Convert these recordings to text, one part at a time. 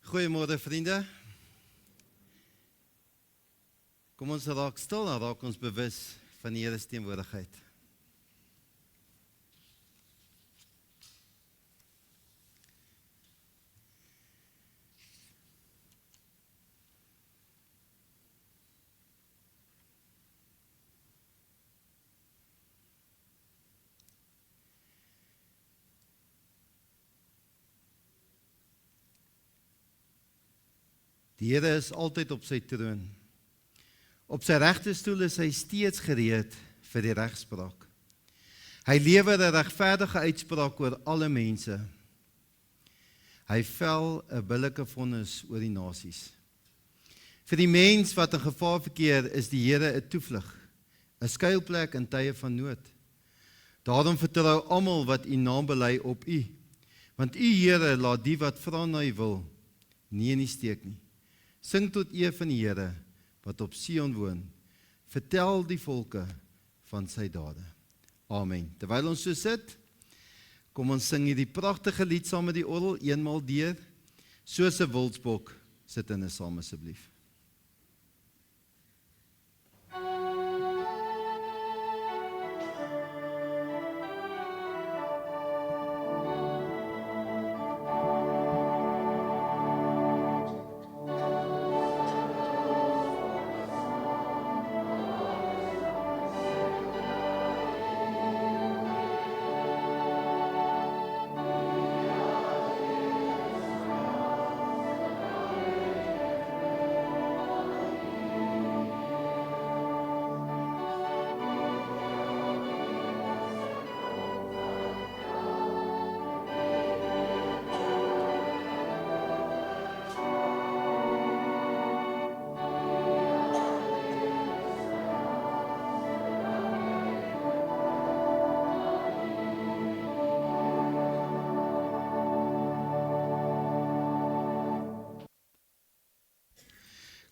Goeiemôre vriende. Kom ons raak stil en raak ons bewus van die Here se teenwoordigheid. Die Here is altyd op sy troon. Op sy regterstoel is hy steeds gereed vir die regspraak. Hy lewer 'n regverdige uitspraak oor alle mense. Hy vel 'n billike vonnis oor die nasies. Vir die mens wat in gevaar verkeer, is die Here 'n toevlug, 'n skuilplek in tye van nood. Daarom vertrou almal wat u naam bely op u, want u Here laat die wat vra na u wil nie in die steek nie. Sing tot eer van die Here wat op Sion woon. Vertel die volke van sy dade. Amen. Terwyl ons so sit, kom ons sing hierdie pragtige lied saam met die orgel eenmaal deur. Soos 'n wildsbok, sit in 'n saam asseblief.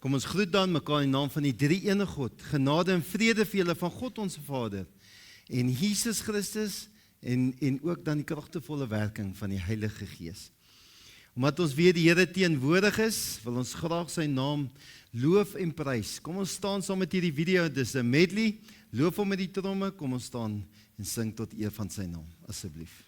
Kom ons groet dan mekaar in die naam van die drie-enige God. Genade en vrede vir julle van God ons Vader en Jesus Christus en ook dan die kragtevolle werking van die Heilige Gees. Omdat ons weer die Here teenwoordig is, wil ons graag sy naam loof en prys. Kom ons staan saam met hierdie video, dis 'n medley. Loof hom met die tromme, kom ons staan en sing tot eer van sy naam, asseblief.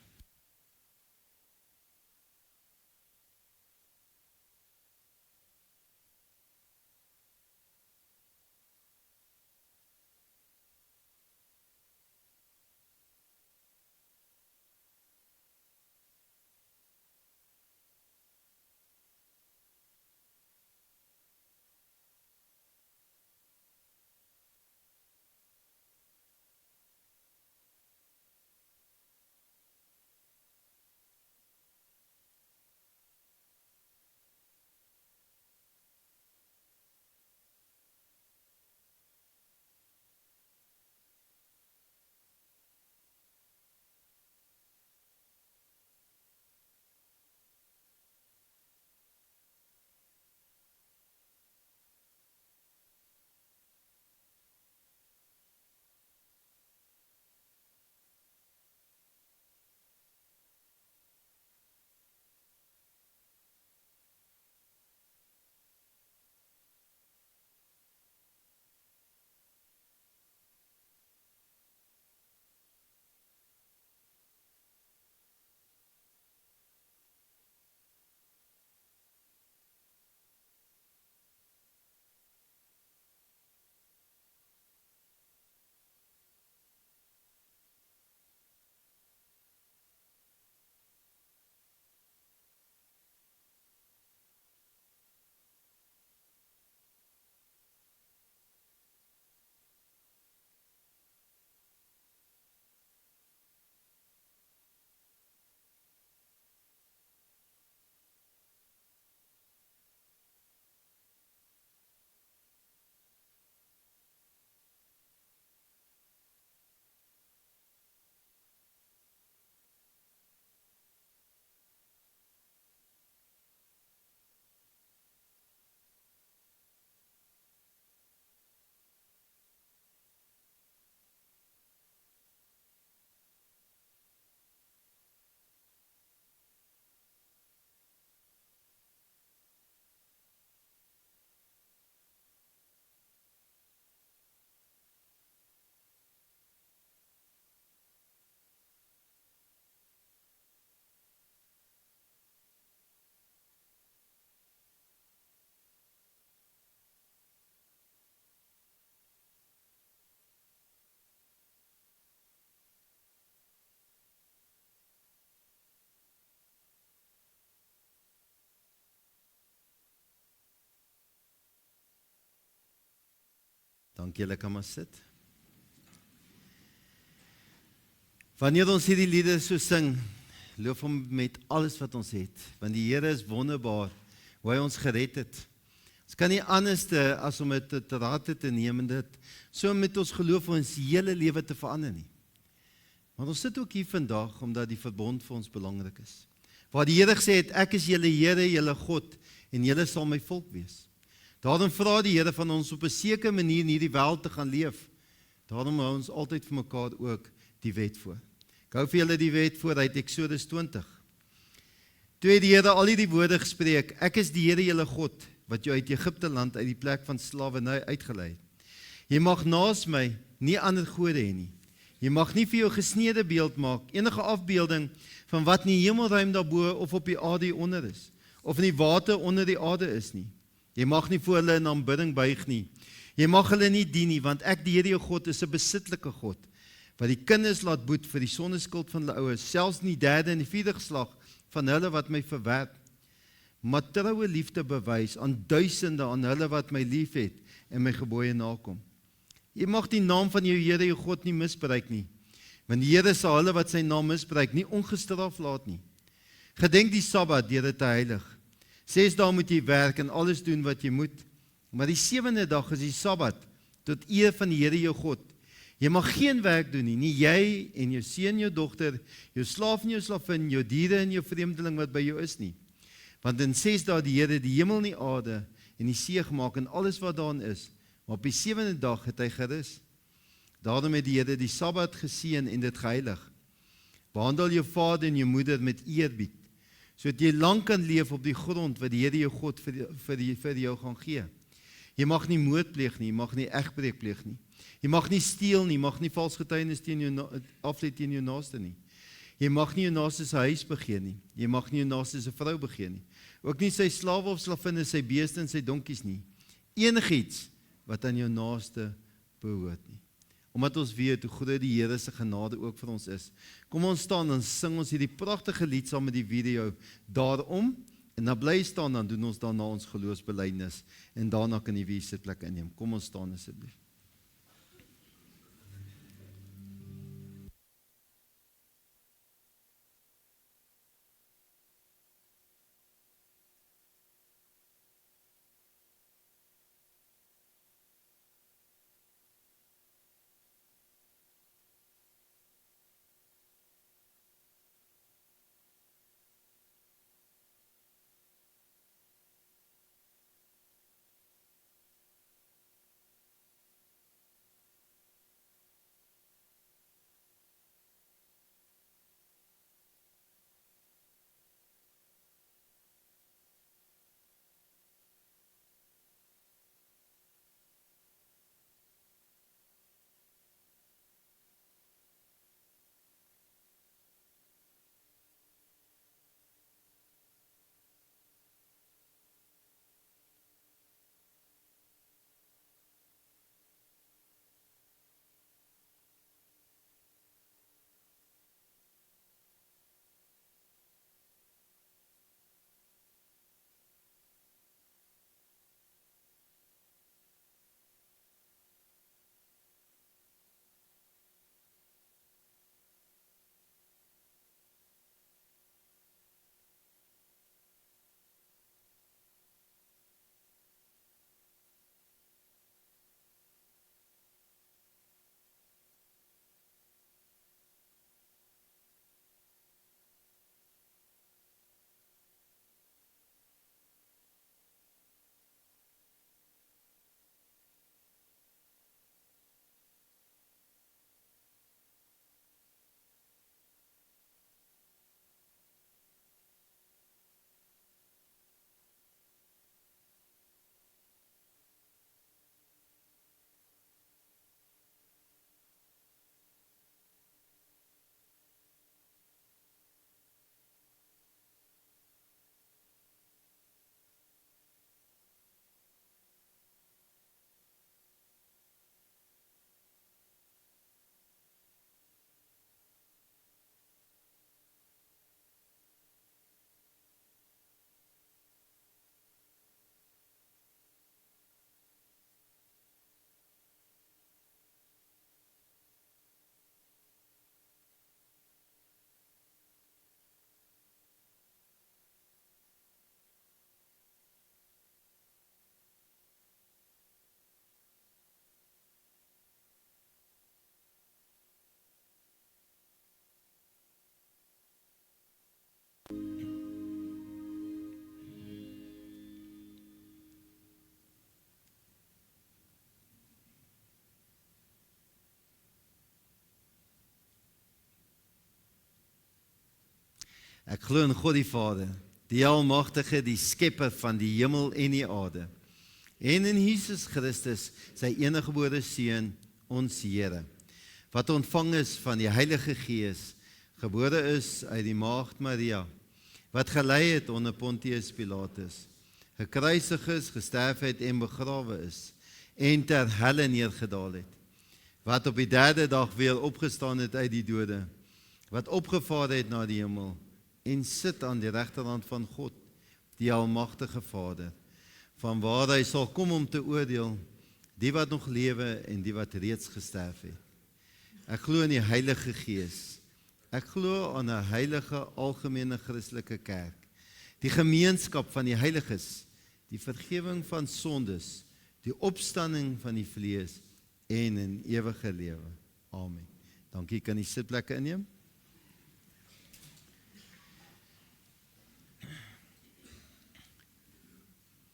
Dankie, julle kan maar sit. Wanneer ons hierdie liedere so sing, loof hom met alles wat ons het, want die Here is wonderbaar, hoe hy ons gered het. Ons kan nie anders as om dit te rate te neem en dit so met ons geloof ons hele lewe te verander nie. Maar ons sit ook hier vandag, omdat die verbond vir ons belangrik is. Waar die Here gesê het, ek is julle Here, julle God, en julle sal my volk wees. Daarom vra die Here van ons op 'n sekere manier in hierdie wêreld te gaan leef. Daarom hou ons altyd vir mekaar ook die wet voor. Ek hou vir julle die wet voor uit Eksodus 20. Toe het die Here al hierdie woorde gespreek, ek is die Here julle God, wat jou uit Egipte land, uit die plek van slawerny uitgelei het. Jy mag naas my nie ander gode hê nie. Jy mag nie vir jou gesneede beeld maak, enige afbeelding van wat in die hemelruim daarbo of op die aarde onder is, of in die water onder die aarde is nie. Jy mag nie voor hulle in aanbidding buig nie. Jy mag hulle nie dien nie, want ek, die Here jou God, is 'n besittelike God, wat die kinders laat boet vir die sondeskuld van hulle ouers, selfs in die derde en die vierde geslag van hulle wat my verwerp, maar troue liefde bewys aan duisende aan hulle wat my lief het en my gebooie nakom. Jy mag die naam van jou Here jou God nie misbruik nie, want die Here sal hulle wat sy naam misbruik nie ongestraf laat nie. Gedenk die Sabbat deur dit te heilig. 6 dae moet jy werk en alles doen wat jy moet, maar die 7de dag is die Sabbat tot eer van die Here jou God. Jy mag geen werk doen nie jy en jou seun, jou dogter, jou slaaf en jou slavin, jou diere en jou vreemdeling wat by jou is nie. Want in 6 dae die Here die hemel en die aarde en die see gemaak en alles wat daarin is, maar op die 7de dag het hy gerus. Daarom het die Here die Sabbat geseën en dit geheilig. Behandel jou vader en jou moeder met eerbied, sodat jy lang kan leef op die grond wat die Here jou God vir jou gaan gee. Jy mag nie moord pleeg nie, jy mag nie egbreek pleeg nie. Jy mag nie steel nie, jy mag nie vals getuienis aflê teen jou naaste nie. Jy mag nie jou naaste se huis begeer nie. Jy mag nie jou naaste se vrou begeer nie. Ook nie sy slawe of slavinne, sy beeste en sy donkies nie. Enigiets wat aan jou naaste behoort nie. Omdat ons weet hoe groot die Here se genade ook vir ons is. Kom ons staan en sing ons hierdie pragtige lied saam met die video daarom. En dan bly staan, dan doen ons daarna ons geloofsbelydenis. En daarna kan jy weer sitplek inneem. Kom ons staan asseblief. Ek glo in God die Vader, die Almagtige, die Skepper van die hemel en die aarde, en in Jesus Christus, sy eniggebore Seun, ons Here, wat ontvang is van die Heilige Gees, gebore is uit die Maagd Maria, wat gelei het onder Pontius Pilatus, gekruisig is, gesterf het en begrawe is, en ter helle neergedaal het, wat op die derde dag weer opgestaan het uit die dode, wat opgevaar het na die hemel, en sit aan die regterhand van God, die Almagtige Vader, van waar hy sal kom om te oordeel, die wat nog lewe en die wat reeds gesterf het. Ek glo in die Heilige Gees. Ek glo aan 'n heilige algemene Christelike kerk, die gemeenskap van die heiliges, die vergifnis van sondes, die opstanding van die vlees en in ewige lewe. Amen. Dankie, kan jy sitplekke inneem?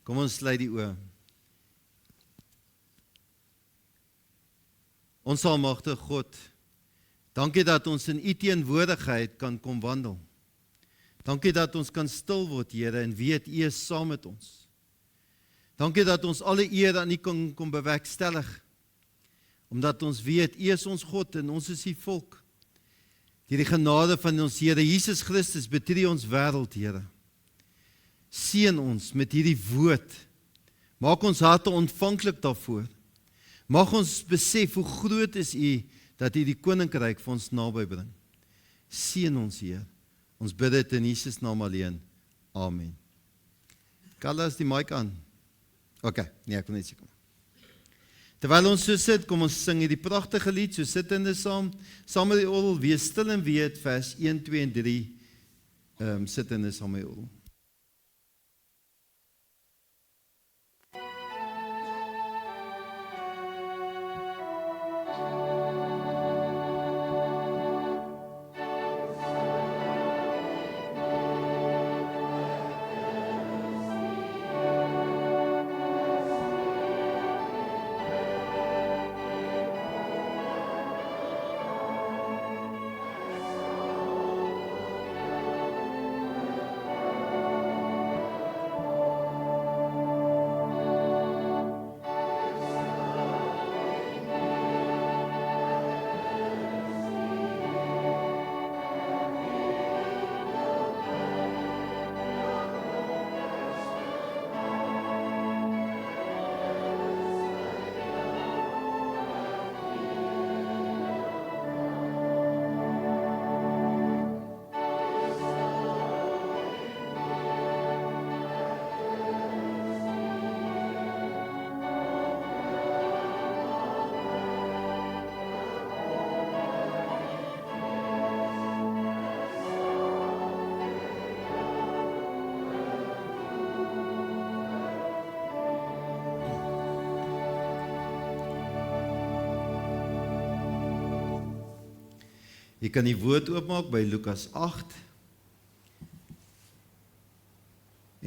Kom ons sluit die oë. Ons almagtige God, dankie dat ons in U teenwoordigheid kan kom wandel. Dankie dat ons kan stil word, Here, en weet U is saam met ons. Dankie dat ons alle eer aan U kan kom bewerkstellig, omdat ons weet U is ons God en ons is U volk. Deur die genade van ons Here Jesus Christus betree ons wêreld, Here. Seën ons met hierdie woord. Maak ons harte ontvanklik daarvoor. Mag ons besef hoe groot is U, dat U die koninkryk vir ons naby bring. Seën ons, Heer. Ons bid dit in Jesus naam alleen. Amen. Carlos, die mic aan. OK, nee, ek wil net seker. Terwyl ons so sit, kom ons sing hierdie pragtige lied, so sittende saam met die orgel, wees stil en weet, vers 1, 2 en 3, sittende saam met die orgel. Jy kan die woord oopmaak by Lukas 8.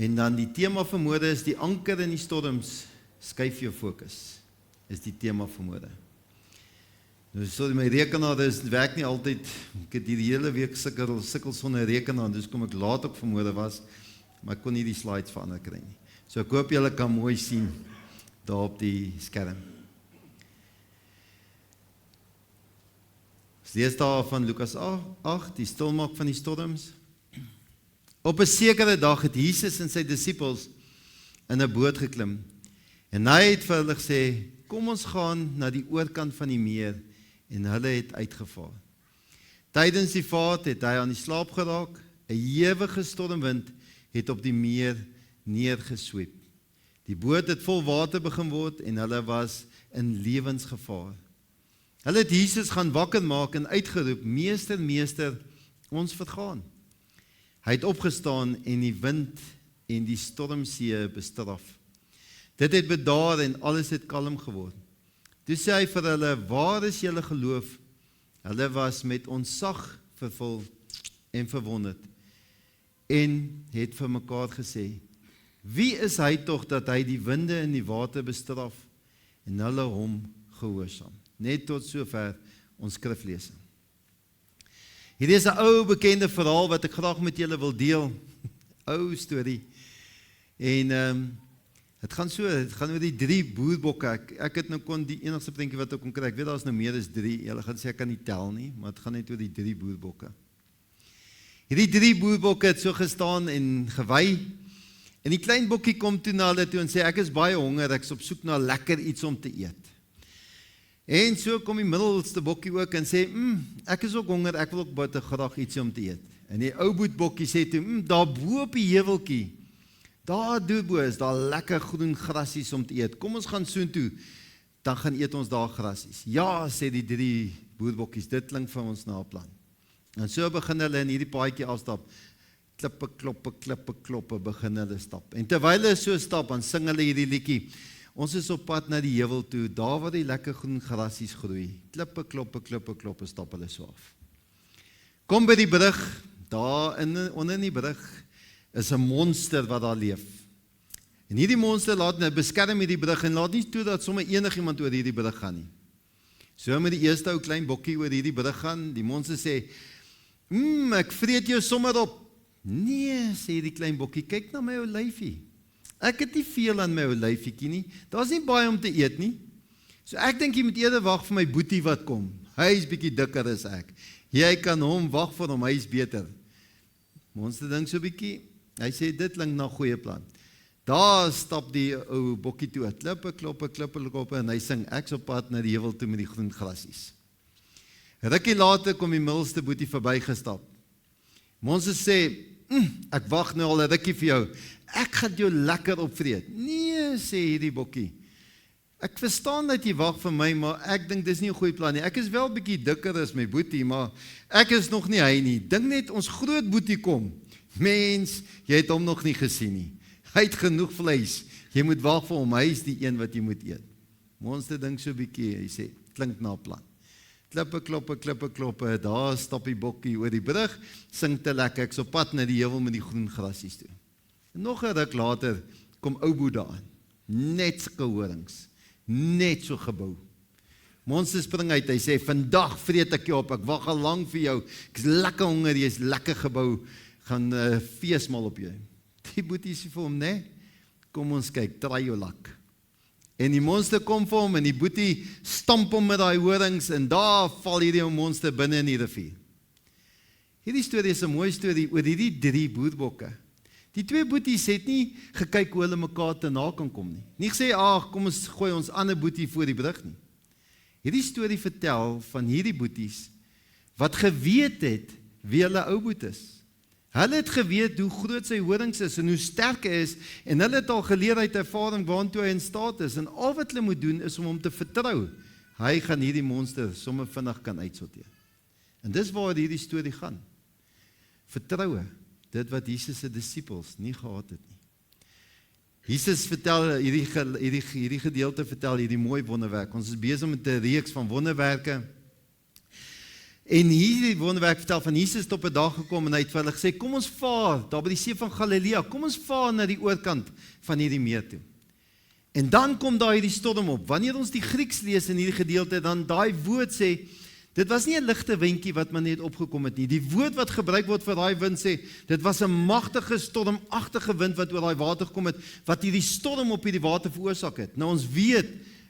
En dan die tema van môre is die anker in die storms, skuif jou fokus, is die tema van môre. Nou, sorry, my rekenaar werk nie altyd, ek het die hele week sukkel sonder rekenaar, dus kom ek laat op van môre was, maar ek kon nie die slides verander kry nie. So ek hoop julle kan mooi sien, daar op die skerm. Lees daar van Lukas 8, die stilmaak van die storms. Op 'n sekere dag het Jesus en sy disippels in 'n boot geklim. En hy het vir hulle gesê, kom ons gaan na die oorkant van die meer, en hulle het uitgevaar. Tydens die vaart het hy aan die slaap geraak, 'n ewige stormwind het op die meer neergesweep. Die boot het vol water begin word, en hulle was in lewensgevaar. Hulle het Jesus gaan wakker maak en uitgeroep, Meester, Meester, ons vergaan. Hy het opgestaan en die wind en die stormsee bestraf. Dit het bedaar en alles het kalm geword. Toe sê hy vir hulle, waar is julle geloof? Hulle was met ontzag vervul en verwonderd en het vir mekaar gesê, wie is hy tog dat hy die winde en die water bestraf en hulle hom gehoorsaam? Net tot sover ons skriflesing. Hierdie is 'n ou bekende verhaal wat ek graag met julle wil deel. Ou storie. En het gaan oor die 3 boerbokke. Ek het nou kon die enigste prentjie wat ek kon kry. Ek weet daar is nou meer as 3. Julle gaan sê ek kan nie tel nie, maar het gaan net oor die 3 boerbokke. Hierdie 3 boerbokke het so gestaan en gewy. En die klein bokkie kom toe na hulle toe en sê ek is baie honger, ek is op soek na lekker iets om te eet. En so kom die middelste bokkie ook en sê, ek is ook honger, ek wil ook baie graag iets om te eet. En die ou boetbokkie sê toe, daar bo op die heuweltjie, daar bo is daar lekker groen grasies om te eet. Kom ons gaan soontoe, dan gaan eet ons daar grasies. Ja, sê die 3 boerbokkies, dit klink vir ons na 'n plan. En so begin hulle in hierdie paadjie afstap. Klippe, kloppe, begin hulle stap. En terwyl hulle so stap, dan sing hulle hierdie liedjie. Ons is op pad na die heuwel toe, daar waar die lekker groen grasies groei. Klippe, kloppe, stap hulle so af. Kom by die brug, daar onder in die brug is 'n monster wat daar leef. En hierdie monster beskerm hierdie brug en laat nie toe dat sommer enigiemand oor hierdie brug gaan nie. So met die eerste ou klein bokkie oor hierdie brug gaan, die monster sê, ek vreet jou sommer op. Nee, sê die klein bokkie, kyk na my ou lyfie. Ek het nie veel aan my ou lyfietjie nie. Daar's nie baie om te eet nie. So ek dink jy moet eerder wag vir my boetie wat kom. Hy is bietjie dikker as ek. Jy kan hom wag vir hom, hy is beter. Monster dink so bietjie. Hy sê dit klink na 'n goeie plan. Daar stap die ou bokkie toe, klippe, kloppe en hy sing ek's op pad na die heuwel toe met die groen grasies. Rukkie later kom die middelste boetie verbygestap. Monster sê, ek wag nou al 'n rukkie vir jou. Ek gaan jou lekker opvreet. Nee, sê hierdie bokkie. Ek verstaan dat jy wag vir my, maar ek dink dis nie 'n goeie plan nie. Ek is wel bietjie dikker as my boetie, maar ek is nog nie hy nie. Dink net ons groot boetie kom. Mens, jy het hom nog nie gesien nie. Hy het genoeg vleis. Jy moet wag vir hom, hy is die een wat jy moet eet. Monster dink so bietjie, hy sê, klink na 'n plan. Klippe, kloppe, daar stap die bokkie oor die brug, sing te lekker, ek's op pad na die heuwel met die groen grasies toe. En nog 'n ruk later kom ou Boeddha aan, net sulke horings, net so gebou. Monster spring uit, hy sê, vandag vreet ek jou op, ek wag al lank vir jou, ek is lekker honger, jy is lekker gebou, gaan fees mal op jou. Die boetie sê vir hom, nee, kom ons kyk, draai jou lak. En die monster kom vir hom en die boetie stamp hom met daai horings en daar val hierdie monster binne in die rivier. Hierdie storie is 'n mooi storie oor hierdie 3 boerbokke. Die 2 boeties het nie gekyk hoe hulle mekaar te na kan kom nie. Nie gesê, kom ons gooi ons ander boetie voor die brug nie. Hierdie storie vertel van hierdie boeties wat geweet het wie hulle ou boet is. Hulle het geweet hoe groot sy horings is en hoe sterk hy is en hulle het al geleer uit ervaring waartoe hy in staat is en al wat hulle moet doen is om hom te vertrou. Hy gaan hierdie monster sommer vinnig kan uitsorteer. En dis waar hierdie storie gaan. Vertroue, dit wat Jesus se disippels nie gehad het nie. Jesus vertel hierdie gedeelte vertel hierdie mooi wonderwerk. Ons is besig met 'n reeks van wonderwerke. En hierdie wonderwerk vertel van Jesus het op 'n dag gekom en hy het vir hulle gesê, kom ons vaar, daar by die see van Galilea, kom ons vaar na die oorkant van hierdie meer toe. En dan kom daar hierdie storm op. Wanneer ons die Grieks lees in hierdie gedeelte, dan daai woord sê, dit was nie 'n ligte windjie wat maar net opgekom het nie. Die woord wat gebruik word vir daai wind sê, dit was 'n magtige stormagtige wind wat oor daai water gekom het, wat hierdie storm op hierdie water veroorsaak het. Nou ons weet,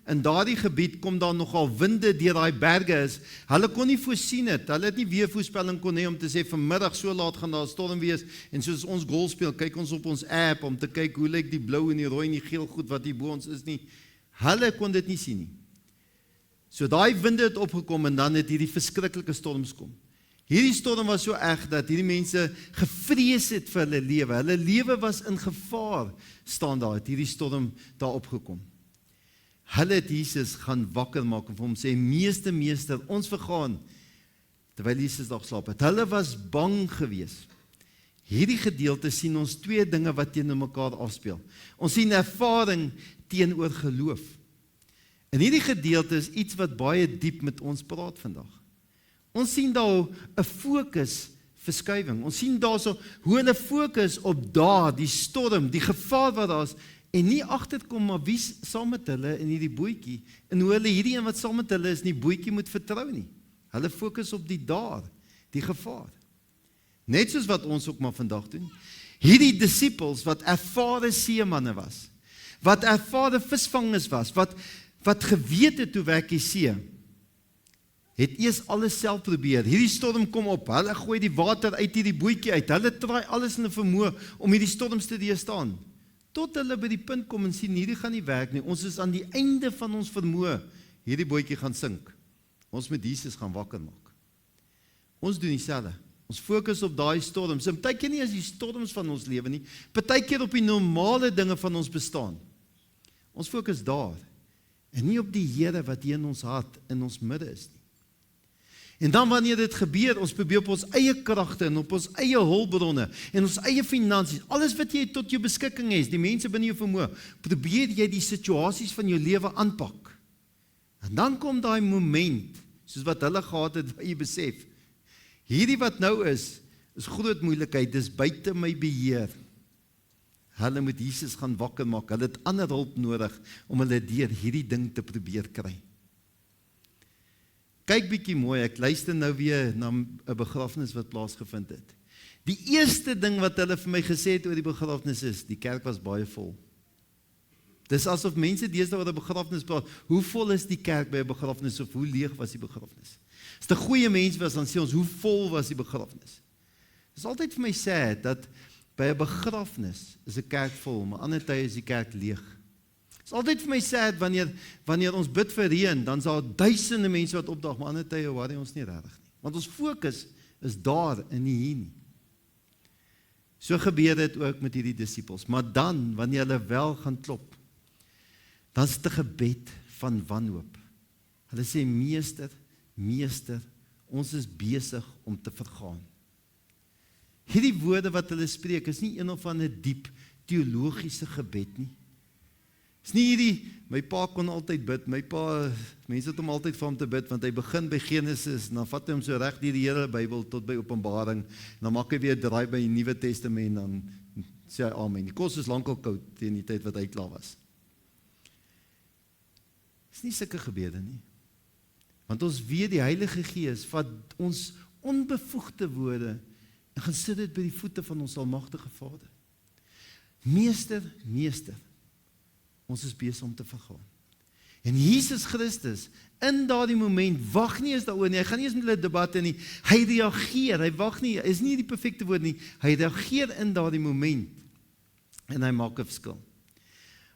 in daardie gebied kom daar nogal winde deur daai berge is. Hulle kon nie voorsien het. Hulle het nie weervoorspelling kon hê om te sê vanmiddag so laat gaan daar 'n storm wees en soos ons golf speel, kyk ons op ons app om te kyk hoe lyk die blou en die rooi en die geel goed wat hier bo ons is nie. Hulle kon dit nie sien nie. So daai winde het opgekom en dan het hierdie verskriklike storms kom. Hierdie storm was so erg dat hierdie mense gevrees het vir hulle lewe. Hulle lewe was in gevaar. Staan daar, het hierdie storm daar opgekom. Hulle het Jesus gaan wakker maak en vir hom sê, meester, ons vergaan, terwyl Jesus daar geslaap het. Hulle was bang gewees. Hierdie gedeelte sien ons 2 dinge wat teenoor mekaar afspeel. Ons sien ervaring teenoor geloof. En hierdie gedeelte is iets wat baie diep met ons praat vandag. Ons sien daar 'n fokusverskuiwing. Ons sien daarso hoe hulle fokus op die storm, die gevaar wat daar is, en nie agterkom maar wie saam met hulle in hierdie bootjie en hoe hulle hierdie een wat saam met hulle is in die bootjie moet vertrou nie. Hulle fokus op die daar die gevaar. Net soos wat ons ook maar vandag doen. Hierdie disippels wat ervare seemanne was, wat ervare visvangers was, wat geweet het hoe werk die see, het eers alles self probeer. Hierdie storm kom op, hulle gooi die water uit hierdie bootjie uit, hulle draai alles in 'n vermoë om hierdie storms te deurstaan. Tot hulle by die punt kom en sien, hierdie gaan nie werk nie, ons is aan die einde van ons vermoë, hierdie bootjie gaan sink. Ons moet Jesus gaan wakker maak. Ons doen dieselfde. Ons fokus op daai storms, en partykeer nie as die storms van ons lewe nie, partykeer op die normale dinge van ons bestaan. Ons fokus daar, en nie op die Here wat hier in ons hart, in ons midde is nie. En dan wanneer dit gebeur, ons probeer op ons eie kragte, en op ons eie hulpbronne, en ons eie finansies, alles wat jy tot jou beskikking het, die mense binne jou vermoë, probeer jy die situasies van jou lewe aanpak. En dan kom daai moment, soos wat hulle gehad het, waar jy besef, hierdie wat nou is groot moeilikheid, dis buite my beheer. Hulle moet Jesus gaan wakker maak, hulle het ander hulp nodig, om hulle deur hierdie ding te probeer kry. Kyk bietjie mooi, ek luister nou weer na 'n begrafnis wat plaasgevind het. Die eerste ding wat hulle vir my gesê het oor die begrafnis is, die kerk was baie vol. Dis asof mense deesdae oor 'n begrafnis praat, hoe vol is die kerk by 'n begrafnis, of hoe leeg was die begrafnis? As dit 'n goeie mens was, dan sê ons, hoe vol was die begrafnis? Dit is altyd vir my sad, dat by 'n begrafnis is 'n kerk vol, maar ander tye is die kerk leeg. Het is altyd vir my sad, wanneer ons bid vir reën, dan is daar duisende mense wat opdag, maar ander tye worry ons nie regtig nie. Want ons fokus is daar en nie hier nie. So gebeur dit ook met hierdie disippels. Maar dan, wanneer hulle wel gaan klop, dan is dit 'n gebed van wanhoop. Hulle sê, Meester, ons is besig om te vergaan. Hierdie woorde wat hulle spreek, is nie een of ander diep teologiese gebed nie. Is nie hierdie, my pa kon altyd bid, mense het hom altyd vir hom te bid, want hy begin by Genesis, en dan vat hy hom so reg deur die hele Bybel tot by Openbaring, en dan maak hy weer draai by die Nuwe Testament, dan sê hy amen. Die kos is lankal koud teen die tyd wat hy klaar was. Is nie sulke gebede nie. Want ons weet die Heilige Gees vat ons onbevoegde woorde en gaan sit dit by die voete van ons almagtige Vader. Meester, ons is besig om te vergaan. En Jesus Christus, in daardie moment, wag nie eens daaroor nie, hy gaan nie eens met hulle debatte nie, hy reageer, hy wag nie, is nie die perfekte woord nie, hy reageer in daardie moment, en hy maak 'n verskil.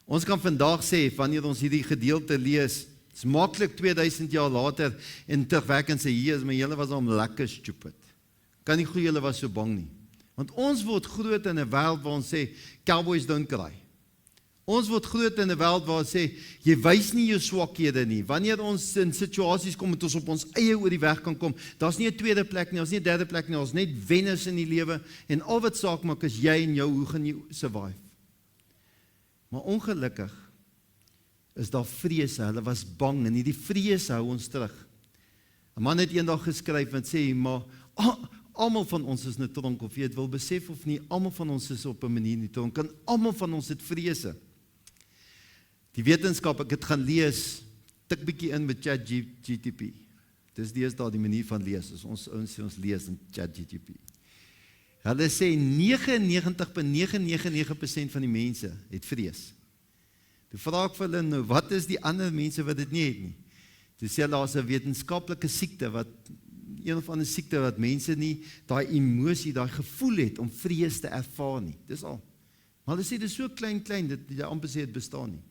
Ons kan vandag sê, wanneer ons hierdie gedeelte lees, het is maklik 2000 jaar later, en terugwerk en sê, hier is my, julle was om lekker stupid. Kan nie glo julle was so bang nie. Want ons word groot in 'n wêreld waar ons sê, cowboys don't cry. Ons word groot in 'n wêreld waar ons sê, jy wys nie jou swakhede nie. Wanneer ons in situasies kom, met ons op ons eie oor die weg kan kom, daar's nie 'n tweede plek nie, daar's nie 'n derde plek nie, ons net wenners in die lewe, en al wat saak maak is jy en jou, hoe gaan jy survive? Maar ongelukkig is daar vrese, hulle was bang, en hierdie vrese hou ons terug. 'n Man het eendag geskryf en sê, maar almal van ons is in 'n tronk, of jy het wil besef of nie, almal van ons is op 'n manier in die tronk, en almal van ons het vrese. Die wetenskap, ek het gaan lees, tik bietjie in met ChatGPT. Dis deesdae die manier van lees, as ons lees in ChatGPT. Hulle sê 99,999% van die mense het vrees. Toe vra ek vir hulle nou, wat is die ander mense wat dit nie het nie? Toe sê hulle, daar's 'n wetenskaplike siekte, een of ander siekte wat mense nie daai emosie, daai gevoel het om vrees te ervaar nie. Dis al. Maar hulle sê dit is so klein, dat jy amper sê dit bestaan nie.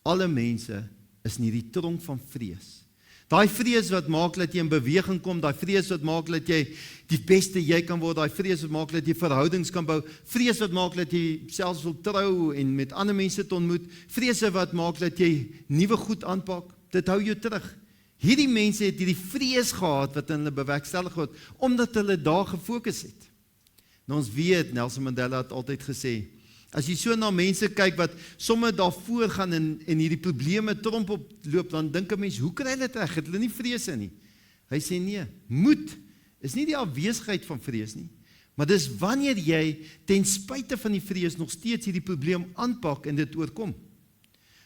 Alle mense is in hierdie tronk van vrees. Daai vrees wat maak dat jy in beweging kom, daai vrees wat maak dat jy die beste jy kan word, daai vrees wat maak dat jy verhoudings kan bou, vrees wat maak dat jy selfs wil trou en met ander mense te ontmoet, vrese wat maak dat jy nuwe goed aanpak, dit hou jou terug. Hierdie mense het hierdie vrees gehad wat in hulle bewerkstellig word, omdat hulle daar gefokus het. Nou ons weet, Nelson Mandela het altyd gesê, as jy so na mense kyk wat somme daarvoor gaan en hierdie probleme tromp oploop, dan dink 'n mens, hoe kry hulle dit reg? Het hulle nie vrese nie? Hy sê nee, moed is nie die afwesigheid van vrees nie, maar dis wanneer jy ten spyte van die vrees nog steeds hierdie probleem aanpak en dit oorkom.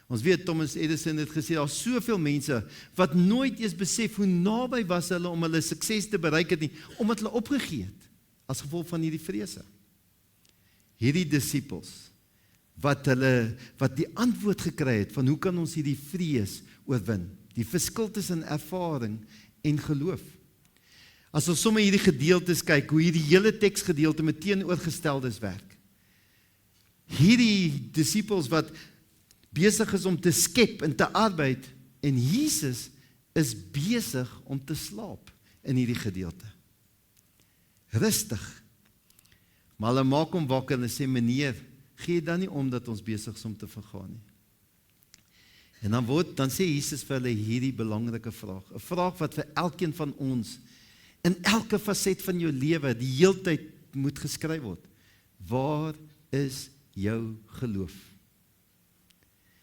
Ons weet, Thomas Edison het gesê, daar is soveel mense wat nooit eens besef hoe naby was hulle om hulle sukses te bereik het nie, omdat hulle opgegee het, as gevolg van hierdie vrese. Hierdie disippels, wat die antwoord gekry het, van hoe kan ons hierdie vrees oorwin, die verskil tussen ervaring en geloof. As ons sommer hierdie gedeeltes kyk, hoe hierdie hele teksgedeelte met teenoorgesteldes werk. Hierdie disippels wat besig is om te skep en te arbeid, en Jesus is besig om te slaap in hierdie gedeelte. Rustig. Maar hulle maak hom wakker en sê, meneer, gee dan nie om dat ons besig is om te vergaan nie. En dan sê Jesus vir hulle hierdie belangrike vraag, 'n vraag wat vir elkeen van ons, in elke faset van jou lewe, die heeltyd moet geskryf word. Waar is jou geloof?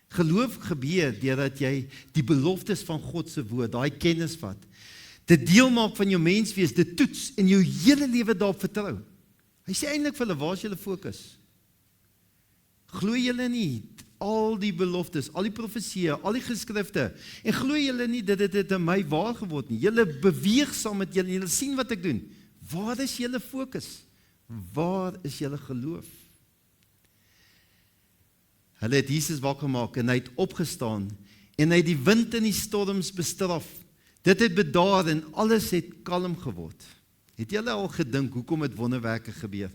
Geloof gebeur deurdat jy die beloftes van God se woord, daai kennis vat, dit deel maak van jou menswees, dit toets en jou hele lewe daarop vertrou. Hy sê eintlik vir hulle, waar is julle fokus? Glo julle nie al die beloftes, al die profesieë, al die geskrifte, en glo julle nie dat dit in my waar geword nie? Julle beweeg saam met julle sien wat ek doen. Waar is julle fokus? Waar is julle geloof? Hulle het Jesus wakker gemaak en hy het opgestaan en hy het die wind en die storms bestraf. Dit het bedaar en alles het kalm geword. Het julle al gedink hoekom het wonderwerke gebeur?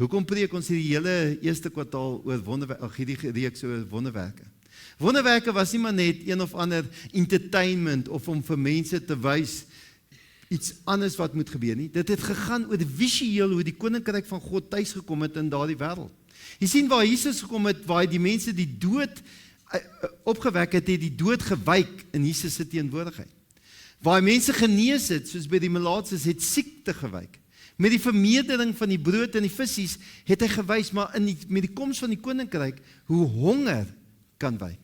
Hoekom preek ons hierdie hele eerste kwartaal oor wonderwerke, hierdie reeks oor wonderwerke? Wonderwerke was nie maar net een of ander entertainment of om vir mense te wys iets anders wat moet gebeur nie. Dit het gegaan oor visueel hoe die koninkryk van God tuis gekom het in daardie wêreld. Jy sien waar Jesus gekom het, waar die mense die dood opgewek het, die dood gewyk in Jesus se teenwoordigheid. Waar mense genees het, soos by die melaatses, het siekte gewyk. Met die vermeerdering van die brood en die visies het hy gewys, maar met die koms van die koninkryk, hoe honger kan wyk.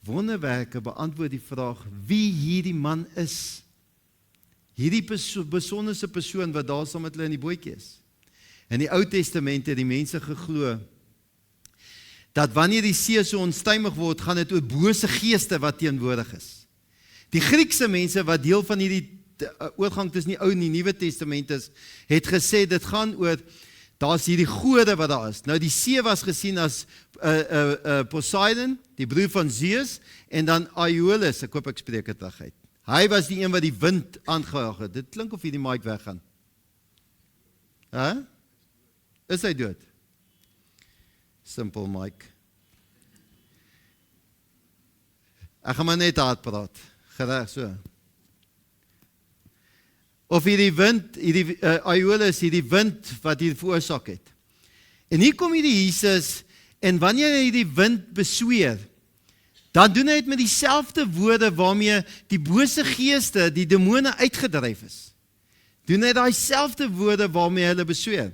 Wonderwerke beantwoord die vraag, wie hierdie man is. Hierdie besonderse persoon wat daar saam met hulle in die bootjie is. In die Ou Testament het die mense geglo dat wanneer die see so onstuimig word, gaan dit oor bose geeste wat teenwoordig is. Die Griekse mense wat deel van hierdie oorgang tussen die Ou en die Nuwe Testament is, het gesê dit gaan oor, daar's hierdie gode wat daar is. Nou die see was gesien as Poseidon, die broer van Zeus, en dan Aeolus, ek hoop ek spreek dit reg uit. Hy was die een wat die wind aangejaag het. Dit klink of hierdie mic weggaan. Is hy dood? Simple mic. Ek gaan maar net hard praat. Gereg so. Of hierdie wind, Aeolus, hierdie wind wat hier veroorsaak het. En hier kom hierdie Jesus, en wanneer hy die wind besweer, dan doen hy het met dieselfde woorde waarmee die bose geeste, die demone uitgedryf is. Doen hy daai selfde woorde waarmee hulle besweer.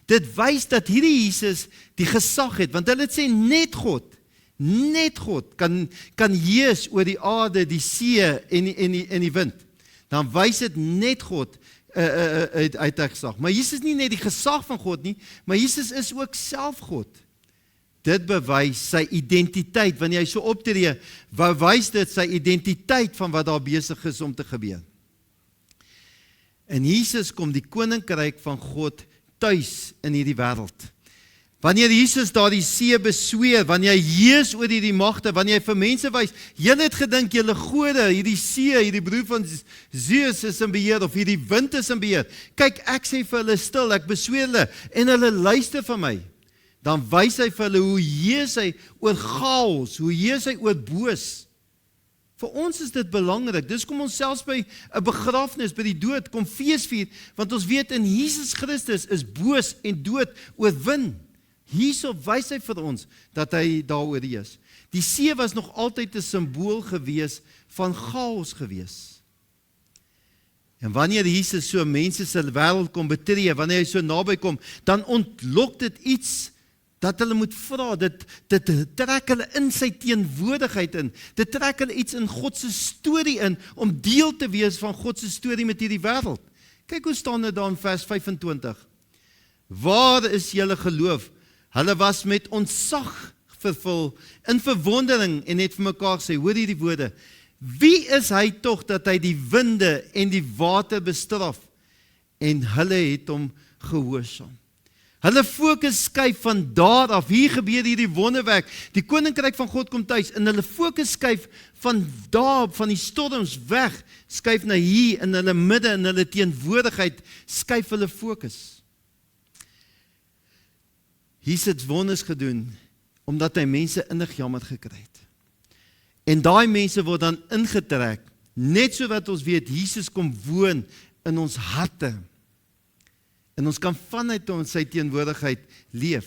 Dit wys dat hierdie Jesus die gesag het, want hulle sê net God kan heers oor die aarde, die see en die wind. Dan wys dit net God uit die gesag. Maar Jesus is nie net die gesag van God nie, maar Jesus is ook self God. Dit bewys sy identiteit, wanneer hy so optree, bewys dit sy identiteit van wat daar besig is om te gebeur. En Jesus kom die koninkryk van God tuis in hierdie wêreld. Wanneer Jesus daar die see besweer, wanneer hy heers oor hierdie magte, wanneer hy vir mense wys, julle het gedink julle gode, hierdie see, hierdie broer van Zeus is in beheer, of hierdie wind is in beheer. Kyk, ek sê vir hulle stil, ek besweer hulle, en hulle luister vir my. Dan wys hy vir hulle hoe heers hy oor chaos, hoe heers hy oor boos. Vir ons is dit belangrik, dis kom ons selfs by 'n begrafnis, by die dood, kom feesvier, want ons weet in Jesus Christus is boos en dood oorwin. Hierso wys hy vir ons dat hy daaroor is. Die see was nog altyd 'n simbool gewees van chaos gewees. En wanneer Jesus so mense se wêreld kom betree, wanneer hy so naby kom, dan ontlok dit iets dat hulle moet vra, dit trek hulle in sy teenwoordigheid in, dit trek hulle iets in God se storie in, om deel te wees van God se storie met hierdie wêreld. Kyk hoe staan dit daar in vers 25. Waar is julle geloof? Hulle was met ontzag vervul, in verwondering en het vir mekaar sê, hoor hierdie woorde, wie is hy tog dat hy die winde en die water bestraf? En hulle het hom gehoorsaam. Hulle fokus skuif van daar af, hier gebeur hierdie wonderwerk, die koninkryk van God kom tuis, en hulle fokus skuif van daar, van die storms weg, skuif na hier, in hulle midde, in hulle teenwoordigheid, skuif hulle fokus. Jesus het wonders gedoen, omdat hy mense innig jammer gekry het. En daai mense word dan ingetrek, net so wat ons weet, Jesus kom woon in ons harte. En ons kan vanuit ons sy teenwoordigheid leef.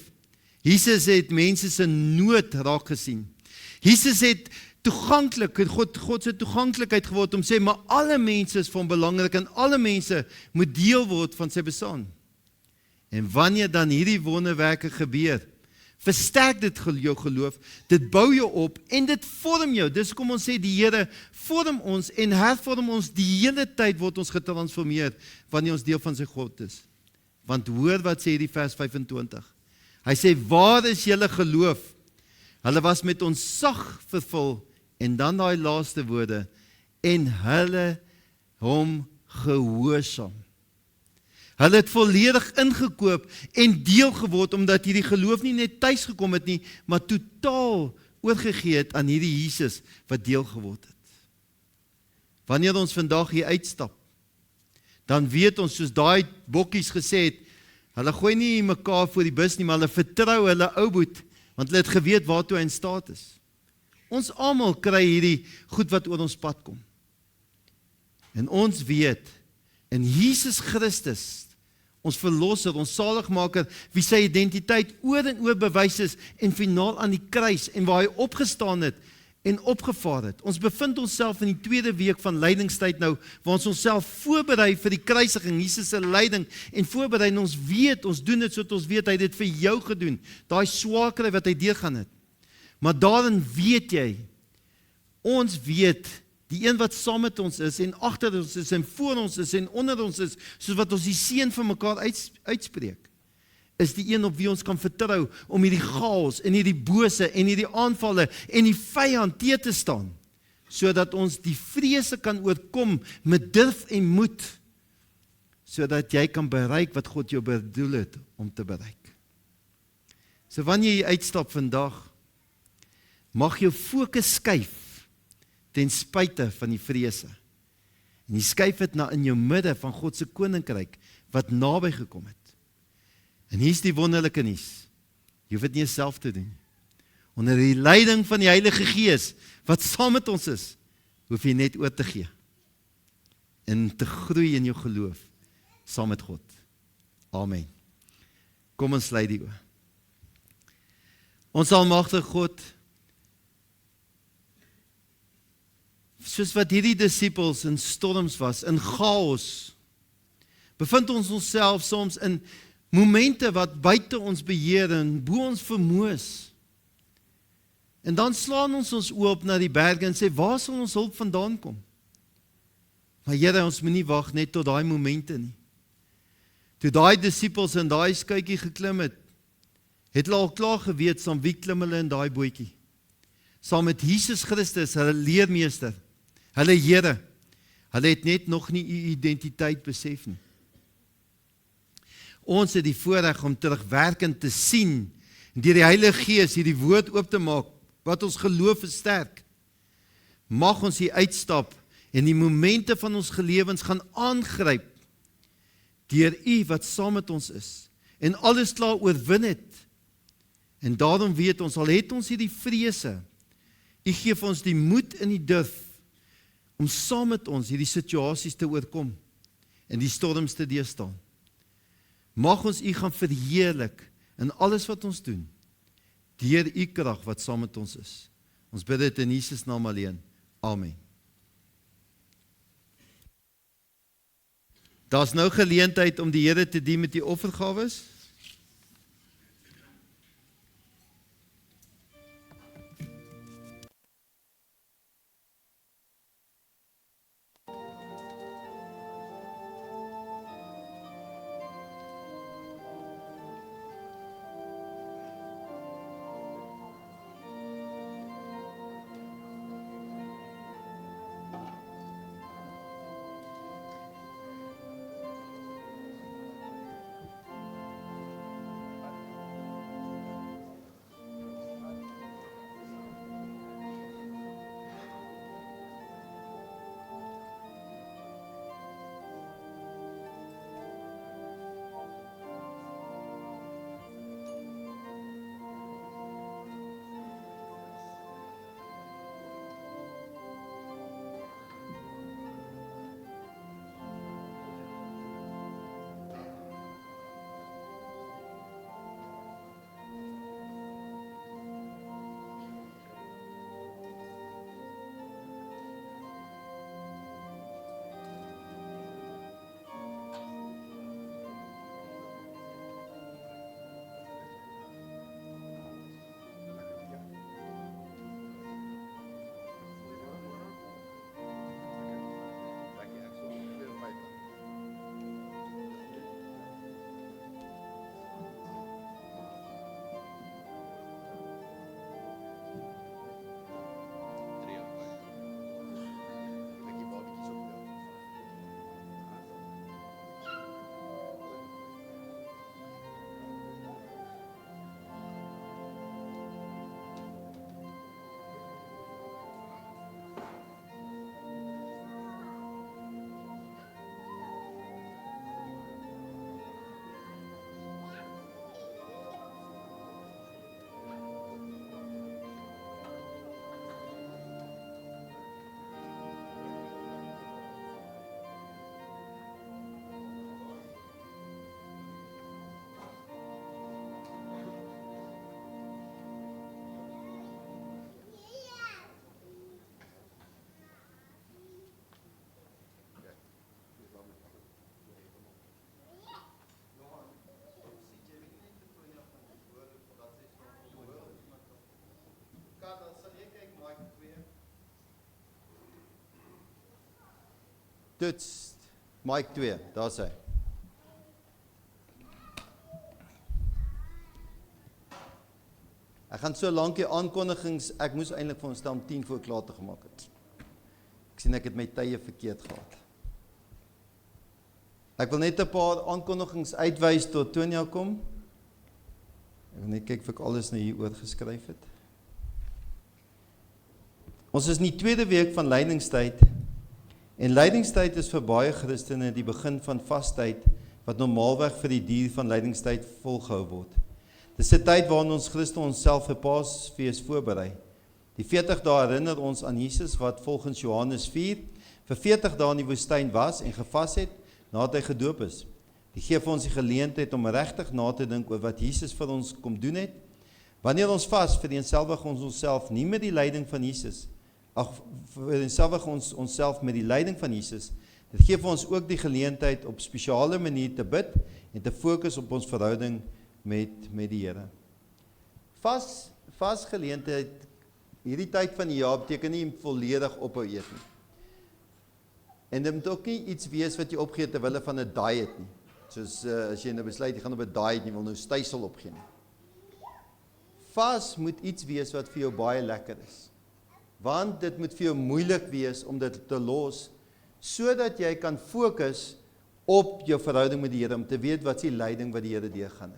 Jesus het mense se nood raak gesien. Jesus het toeganklik, God se toeganklikheid geword om sê, maar alle mense is van belangrik en alle mense moet deel word van sy bestaan. En wanneer dan hierdie wonderwerke gebeur, versterk dit jou geloof, dit bou jou op en dit vorm jou. Dis kom ons sê, die Here vorm ons en hervorm ons die hele tyd word ons getransformeer wanneer ons deel van sy God is. Want hoor wat sê die vers 25. Hy sê, waar is julle geloof? Hulle was met ontzag vervul en dan daai laaste woorde, en hulle hom gehoorsaam. Hulle het volledig ingekoop en deel geword, omdat hierdie geloof nie net tuis gekom het nie, maar totaal oorgegee het aan hierdie Jesus wat deel geword het. Wanneer ons vandag hier uitstap, dan weet ons, soos daai bokkies gesê het, hulle gooi nie mekaar voor die bus nie, maar hulle vertrou hulle ou boet, want hulle het geweet waartoe hy in staat is. Ons almal kry hierdie goed wat oor ons pad kom. En ons weet, in Jesus Christus, ons verlosser, ons saligmaker, wie sy identiteit oor en oor bewys is, en finaal aan die kruis, en waar hy opgestaan het, en opgevaar het. Ons bevind onsself in die tweede week van lydingstyd nou, waar ons onsself voorberei vir die kruisiging, Jesus se lyding, en voorberei, en ons weet, ons doen dit sodat ons weet, hy het dit vir jou gedoen, daai swaar kry wat hy deurgaan het. Maar daarin weet jy, ons weet, die een wat saam met ons is, en agter ons is, en voor ons is, en onder ons is, soos wat ons die seën van mekaar uitspreek, is die een op wie ons kan vertrou, om hierdie chaos, en hierdie bose, en hierdie aanvalle, en die vyand teë te staan, sodat ons die vrese kan oorkom, met durf en moed, sodat jy kan bereik, wat God jou bedoel het, om te bereik. So wanneer jy uitstap vandag, mag jou fokus skuif, ten spyte van die vrese. En jy skuif het na in jou midde van God se koninkryk, wat naby gekom het. En hier is die wonderlike nuus. Jy hoef dit nie self te doen. Onder die leiding van die Heilige Gees, wat saam met ons is, hoef jy net oor te gee. En te groei in jou geloof, saam met God. Amen. Kom ons sluit die oë. Ons almagtige God, soos wat hierdie disippels in storms was, in chaos, bevind ons onsself soms in momente wat buite ons beheer en bo ons vermoës. En dan slaan ons oë op na die berge en sê, waar sal ons hulp vandaan kom? Maar Here, ons moet nie wag net tot daai momente nie. Toe daai disippels in daai skuitjie geklim het, het hulle al klaar geweet, saam wie klim hulle in daai bootjie? Saam met Jesus Christus, hulle leermeester, hulle Here. Hulle het net nog nie u identiteit besef nie. Ons het die voorreg om terugwerkend te sien, en deur die Heilige Gees hierdie woord oop te maak, wat ons geloof versterk. Mag ons hier uitstap, en die momente van ons lewens gaan aangryp, deur u wat saam met ons is, en alles klaar oorwin het. En daarom weet ons, al het ons hierdie vrese, u gee vir ons die moed en die durf, om saam met ons hierdie situasies te oorkom, en die storms te deurstaan. Mag ons u gaan verheerlik, in alles wat ons doen, deur u krag wat saam met ons is. Ons bid dit in Jesus naam alleen. Amen. Daar's nou geleentheid om die Here te dien met die offergawes. Toets, mic 2, daar is hy. Ek gaan so lank die aankondigings, ek moes eintlik vir ons om 10 voor klaar te gemaak het. Ek sien ek het my tye verkeerd gehad. Ek wil net 'n paar aankondigings uitwys tot Tonia kom. Ek wil net kyk of ek alles nou hier oorgeskryf het. Ons is in die tweede week van lydingstyd. En lydingstyd is vir baie Christene die begin van vastyd wat normaalweg vir die duur van lydingstyd volgehou word. Dis 'n tyd waarin ons Christen onsself vir Paasfees voorberei. Die 40 dae herinner ons aan Jesus wat volgens Johannes 4 vir 40 dae in die woestyn was en gevas het nadat hy gedoop is. Dit gee vir ons die geleentheid om regtig na te dink oor wat Jesus vir ons kom doen het. Wanneer ons vas, vereenselwig ons onsself nie met die lyding van Jesus, vereenselwig ons onsself met die lyding van Jesus. Dit gee vir ons ook die geleentheid op spesiale manier te bid en te fokus op ons verhouding met die Here. Vas geleentheid, hierdie tyd van die jaar beteken nie volledig ophou eet nie. En dit moet ook nie iets wees wat jy opgee ter wille van 'n diet nie. Soos as jy nou besluit jy gaan op 'n diet nie, wil nou stysel opgee nie. Vas moet iets wees wat vir jou baie lekker is. Want dit moet vir jou moeilik wees om dit te los, sodat jy kan fokus op jou verhouding met die Here, om te weet wat is die leiding wat die Here deurgaan.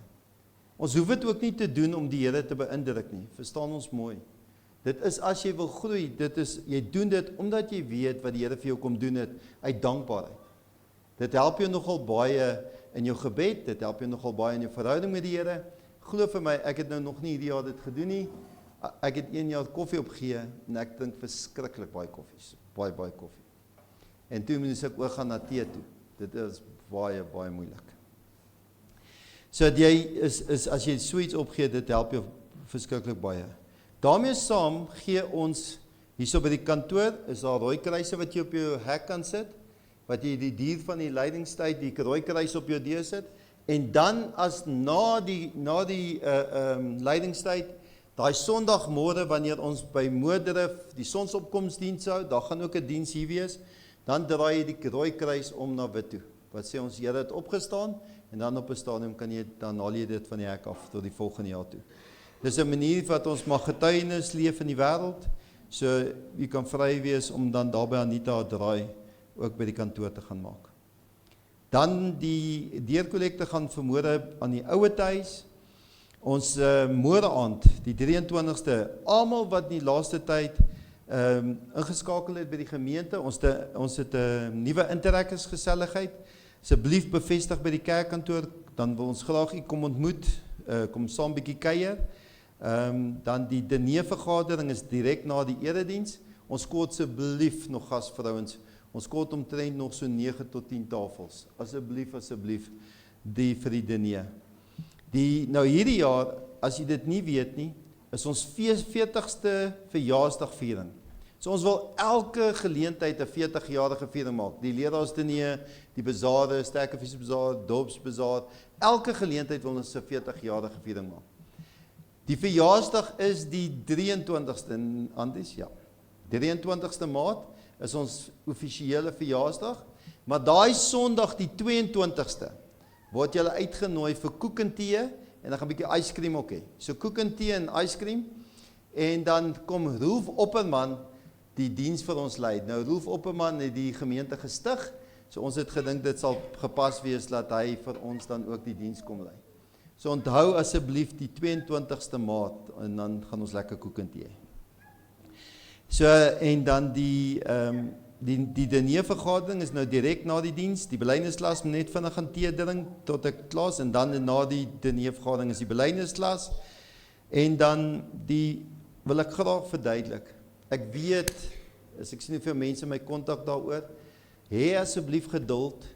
Ons hoef dit ook nie te doen om die Here te beïndruk nie, verstaan ons mooi. Dit is as jy wil groei, jy doen dit omdat jy weet wat die Here vir jou kom doen het, uit dankbaarheid. Dit help jou nogal baie in jou gebed, dit help jou nogal baie in jou verhouding met die Here. Glo vir my, ek het nou nog nie hierdie jaar dit gedoen nie. Ek het 1 jaar koffie opgegee en ek drink verskriklik baie koffie, baie koffie. En toe moes ek oor gaan na tee toe. Dit is baie moeilik. So jy as jy so iets opgee, dit help jou verskriklik baie. Daarmee saam gee ons hierso by die kantoor, is daar rooi kruise wat jy op jou hek kan sit, wat jy die duur van die lydingstyd, die rooi kruis op jou deur sit, en dan as na die lydingstyd, daai Sondagmôre wanneer ons by Moordrif die sonsopkomsdiens hou, daar gaan ook 'n diens hier wees, dan draai jy die rooi kruis om na wit toe. Wat sê ons Here het opgestaan en dan op 'n stadium dan haal jy dit van die hek af tot die volgende jaar toe. Dis 'n manier wat ons mag getuienis leef in die wêreld, so jy kan vry wees om dan daarby Anita draai ook by die kantoor te gaan maak. Dan die deurkollekte gaan vanmôre aan die ouete huis. Ons môre aand, die 23ste, almal wat die laaste tyd ingeskakel het by die gemeente, ons het 'n nuwe intrekkersgeselligheid. Asseblief bevestig by die kerkkantoor, dan wil ons graag u kom ontmoet, kom saam bietjie kuier. Dan die dinervergadering is direk na die erediens. Ons kort asseblief nog gasvrouens, ons kort omtrent nog so 9 tot 10 tafels. Asseblief vir die diner. Nou hierdie jaar, as jy dit nie weet nie, is ons 40ste verjaarsdagviering. So ons wil elke geleentheid 'n 40-jarige viering maak. Die leraarsdiner, die bazaar, sterkefeesbazaar, dorpsbazaar, elke geleentheid wil ons 'n 40-jarige viering maak. Die verjaarsdag is die 23ste, Andries, ja. 23ste Maart is ons offisiële verjaarsdag, maar daai Sondag die 22ste word julle uitgenooi vir koek en tee en dan gaan 'n bietjie yskriem ook hê. So koek en tee en yskriem en dan kom Rolf Opperman die diens vir ons lei. Nou Rolf Opperman het die gemeente gestig, so ons het gedink dit sal gepas wees dat hy vir ons dan ook die diens kom lei. So onthou asseblief die 22ste Maart en dan gaan ons lekker koek en tee hê. So en dan die dinervergadering is nou direk na die diens, die belydensklas net vinnig gaan tee drink tot ek klaar is en dan na die dinervergadering is die belydensklas en dan wil ek graag verduidelik. Ek weet, as ek sien hoeveel mense my kontak daaroor, hê asseblief geduld.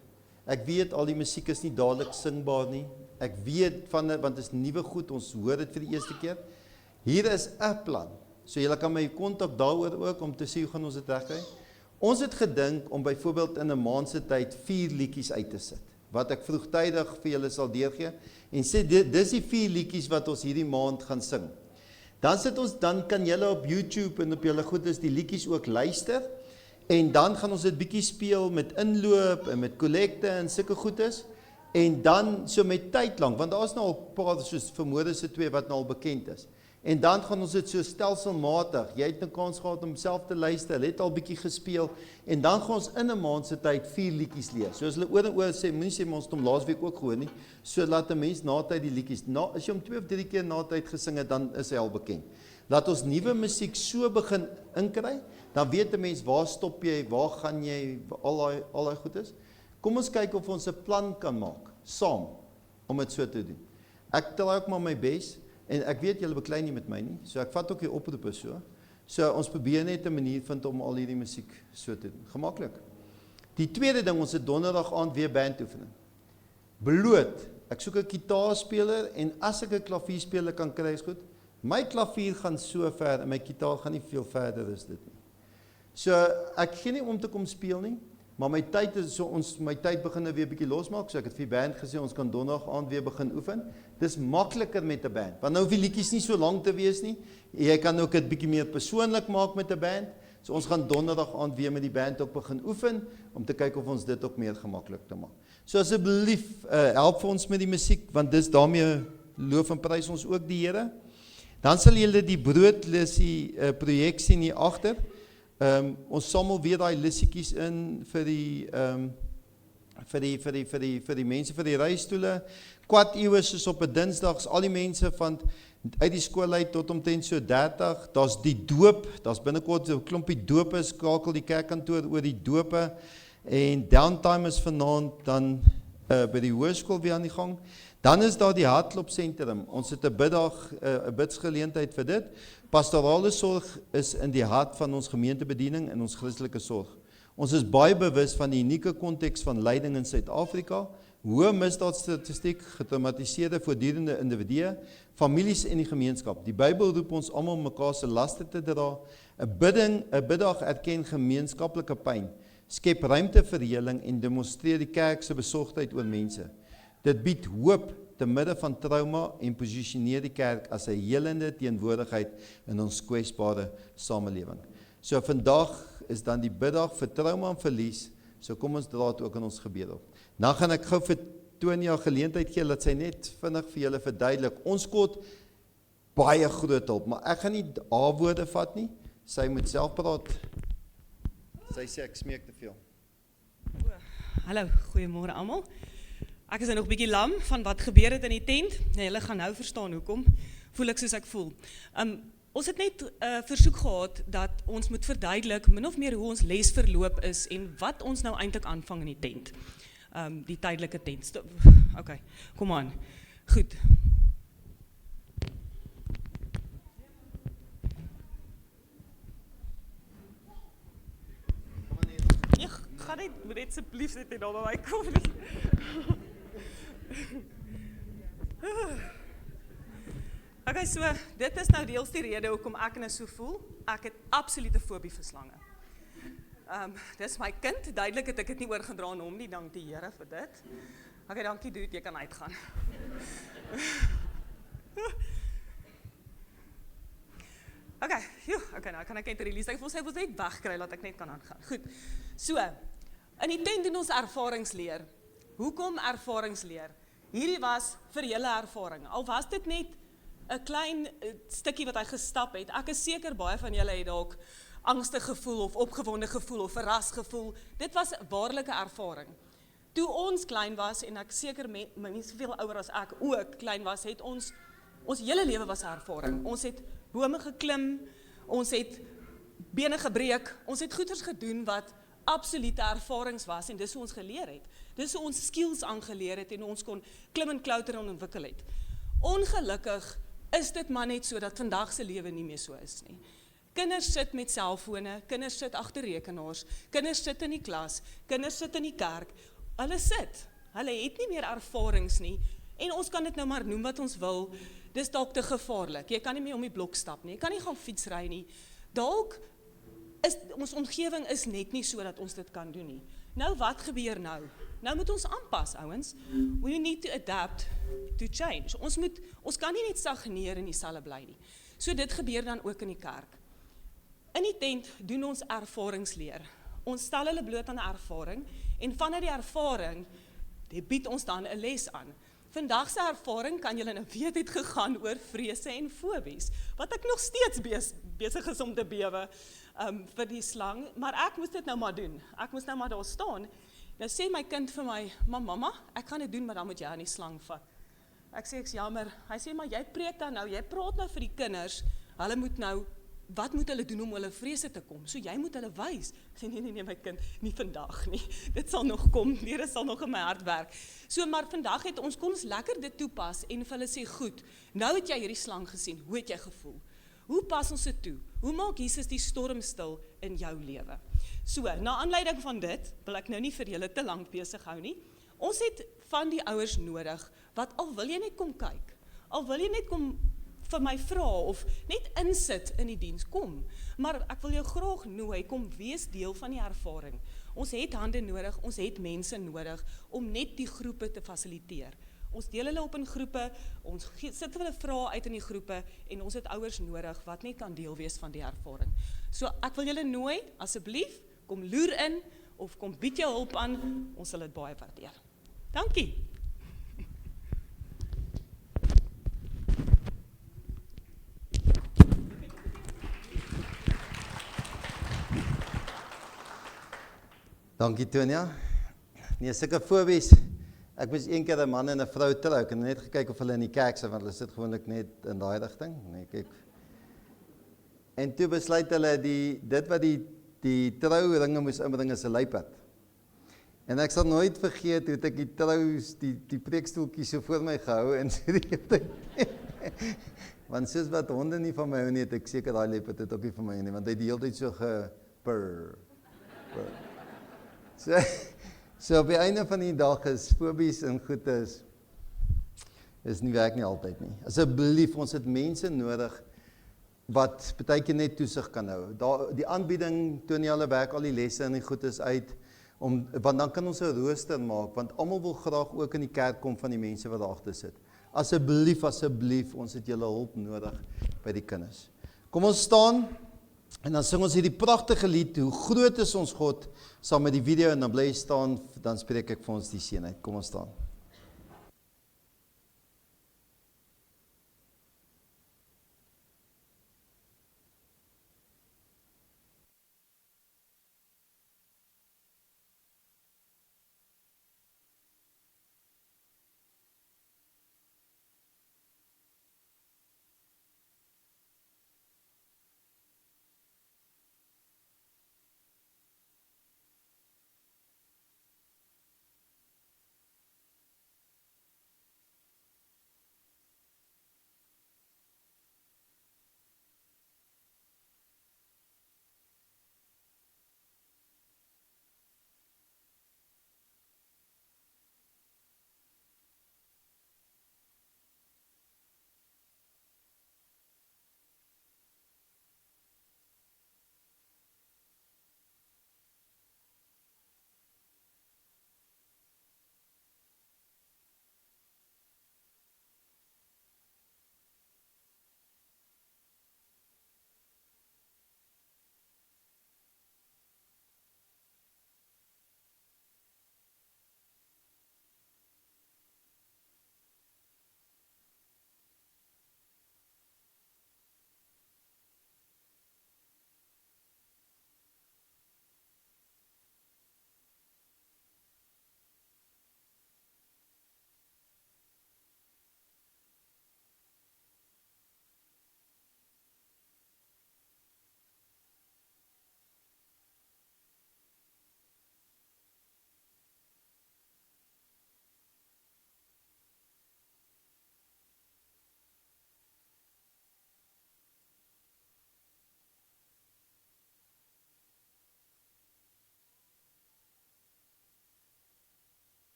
Ek weet al die musiek is nie dadelik singbaar nie. Ek weet van dit want dit is nuwe goed, ons hoor dit vir die eerste keer. Hier is 'n plan. So julle kan my kontak daaroor ook om te sê hoe gaan ons dit regkry. Ons het gedink om byvoorbeeld in 'n maand se tyd 4 liedjies uit te sit, wat ek vroegtydig vir julle sal deurgee en sê dis die 4 liedjies wat ons hierdie maand gaan sing. Dan kan julle op YouTube en op julle goedes die liedjies ook luister En dan gaan ons dit bietjie speel met inloop en met kollekte en sulke goedes. En dan so met tyd lank, want daar is nou al paar soos vermoede se 2 wat nou al bekend is. En dan gaan ons dit so stelselmatig. Jy het 'n kans gehad om self te luister, hulle het al bietjie gespeel en dan gaan ons in 'n maand se tyd 4 liedjies leer. So as hulle oor en oor sê, moenie sê ons het hom laasweek ook gehoor nie. So laat 'n mens na tyd die liedjies. As jy hom 2 of 3 keer na tyd gesing het, dan is hy al bekend. Laat ons nuwe musiek so begin inkry, dan weet 'n mens waar stop jy, waar gaan jy, al daai goed is. Kom ons kyk of ons 'n plan kan maak saam om dit so te doen. Ek tel ook maar my bes. En ek weet julle beklei nie met my nie, so ek vat ook die oproepe so. So ons probeer net 'n manier vind om al hierdie musiek so te doen. Gemaklik. Die tweede ding, ons het donderdag aand weer bandoefening. Bloot, ek soek 'n gitaarspeler en as ek 'n klavierspeler kan kry is goed. My klavier gaan so ver en my gitaar gaan nie veel verder as dit nie. So ek gee nie om te kom speel nie, maar my tyd is so my tyd begin nou weer bietjie losmaak, so ek het vir die band gesê ons kan donderdag aand weer begin oefen. Dis makliker met 'n band, want nou hoef die liedjies nie so lank te wees nie. Jy kan ook dit bietjie meer persoonlik maak met 'n band. So ons gaan donderdag aand weer met die band ook begin oefen om te kyk of ons dit ook meer gemaklik te maak. So asseblief help vir ons met die musiek, want dis daarmee loof en prys ons ook die Here. Dan sal julle die broodlissie projek sien hier agter. Ons samel weer daai lissietjies in vir die mense vir die reistoele. Kwart iewers is op 'n Dinsdags, al die mense van uit die skool uit tot omtrent so 30. Daar's die doop, daar's binnekort 'n klompie dope, skakel die kerkkantoor oor die dope. En downtime is vanaand dan by die hoërskool weer aan die gang. Dan is daar die hartklopsentrum. Ons het 'n biddag, 'n bidsgeleentheid vir dit. Pastorale sorg is in die hart van ons gemeentebediening en ons Christelike sorg. Ons is baie bewus van die unieke konteks van lyding in Suid-Afrika, hoë misdaadstatistiek, getraumatiseerde voortdurende individue, families en die gemeenskap. Die Bybel roep ons almal om mekaar se laste te dra. 'n biddag erken gemeenskaplike pyn, skep ruimte vir heling en demonstreer die kerk se besorgdheid oor mense. Dit bied hoop te midde van trauma en posisioneer die kerk as 'n helende teenwoordigheid in ons kwesbare samelewing. So vandag is dan die biddag vir trauma en verlies, so kom ons dra dit ook in ons gebed op. Dan gaan ek gou vir Tonia geleentheid gee, dat sy net vinnig vir julle verduidelik. Ons kort baie groot hulp, maar ek gaan nie haar woorde vat nie, sy moet self praat. Sy sê ek smeek te veel. Hallo, goeiemôre almal. Ek is nog 'n bietjie lam van wat gebeur het in die tent. Nee, julle gaan nou verstaan hoekom. Voel ek soos ek voel. Ons het net versoek gehad dat ons moet verduidelik min of meer hoe ons les verloop is en wat ons nou eintlik aanvang in die tent. Die tydelike tent. Okay, kom aan. Goed. Ja, gaan net asseblief net daar by my kom. Okay, so dit is nou deels die rede hoekom ek nou so voel. Ek het absolute fobie vir slange. Dis my kind, duidelik het ek dit nie oorgedra aan hom nie, dank die Here vir dit. Okay, dankie dude, jy kan uitgaan. Okay, nou kan ek net release. Ek voel sy wil net wegkry, laat ek net kan aangaan. Goed, so, in die tent doen ons ervaringsleer. Hoekom ervaringsleer? Hierdie was vir julle ervaring, al was dit net 'n klein stukkie wat hy gestap het. Ek is seker baie van julle het dalk angstig gevoel of opgewonde gevoel of verras gevoel. Dit was 'n waarlike ervaring. Toe ons klein was en ek seker mense veel ouer as ek ook klein was, het ons hele lewe was 'n ervaring. Ons het bome geklim, ons het bene gebreek, ons het goeders gedoen wat absolute ervarings was en dis hoe ons geleer het. Dis hoe ons skills aangeleer het en ons kon klim en klouter en ontwikkel het. Ongelukkig is dit maar net so dat vandag se lewe nie meer so is nie. Kinders sit met selfone, kinders sit agter rekenaars, kinders sit in die klas, kinders sit in die kerk. Hulle het nie meer ervarings nie en ons kan dit nou maar noem wat ons wil. Dis dalk te gevaarlik. Jy kan nie meer om die blok stap nie. Jy kan nie gaan fietsry nie. Dalk is ons omgewing is net nie so dat ons dit kan doen nie. Nou wat gebeur nou? Nou moet ons aanpas, ouens. We need to adapt to change. Ons kan nie net stagneer en dieselfde bly nie. So dit gebeur dan ook in die kerk. In die tent doen ons ervaringsleer. Ons stel hulle bloot aan 'n ervaring en vanuit die ervaring bied ons dan 'n les aan. Vandag se ervaring kan julle nou weet het gegaan oor vrese en fobies, wat ek nog steeds besig is om te bewe vir die slang, maar ek moes dit nou maar doen. Ek moes nou maar daar staan. Nou sê my kind vir my, mamma, ek gaan dit doen, maar dan moet jy aan die slang vat. Ek sê, ek's jammer. Hy sê, maar jy preek dan nou, jy praat nou vir die kinders, hulle moet nou, wat moet hulle doen om hulle vrese te kom? So jy moet hulle wys. Ek sê, nee my kind, nie vandag nie. Dit sal nog kom, Here sal nog in my hart werk. So, maar vandag kon ons lekker dit toepas en vir hulle sê, goed, nou het jy hierdie slang gesien, hoe het jy gevoel? Hoe pas ons dit toe? Hoe maak Jesus die storm stil in jou lewe? So, na aanleiding van dit, wil ek nou nie vir julle te lank besig hou nie. Ons het van die ouers nodig, wat al wil jy net kom kyk, al wil jy net kom vir my vra, of net insit in die diens, kom. Maar ek wil jou graag nooi, kom wees deel van die ervaring. Ons het hande nodig, ons het mense nodig, om net die groepe te fasiliteer. Ons deel hulle op in groepe, ons sit hulle vrae uit in die groepe, en ons het ouers nodig, wat net kan deel wees van die ervaring. So ek wil julle nooi, asseblief, kom loer in, of kom bied jou hulp aan, ons sal dit baie waardeer. Dankie. Dankie Tonia. Nee, sulke fobies. Ek moes een keer 'n man en 'n vrou trou, ek het net gekyk of hulle in die kerk sit, want hulle sit gewoonlik net in daai rigting. Nee, kyk. En toe besluit hulle dit wat die trouringe moes inbring is 'n luiperd. En ek sal nooit vergeet hoe ek die preekstoeltjie so voor my gehou en so die ding. Want soos wat honde nie van my hou nie, het ek seker daai luiperd het ook nie van my hou nie, want hy het die hele tyd so gepurr. So op die einde van die dag is fobies en goedes is nie werk nie altyd nie. Asseblief, ons het mense nodig wat partykeer net toesig kan hou. Die aanbieding, Tonie hulle werk al die lesse en die goedes uit, want dan kan ons 'n rooster maak, want almal wil graag ook in die kerk kom van die mense wat daar agter sit. Asseblief, ons het julle hulp nodig by die kinders. Kom ons staan. En dan sing ons hierdie pragtige lied, hoe groot is ons God, saam met die video, en dan bly jy staan, dan spreek ek vir ons die seën uit. Kom ons staan.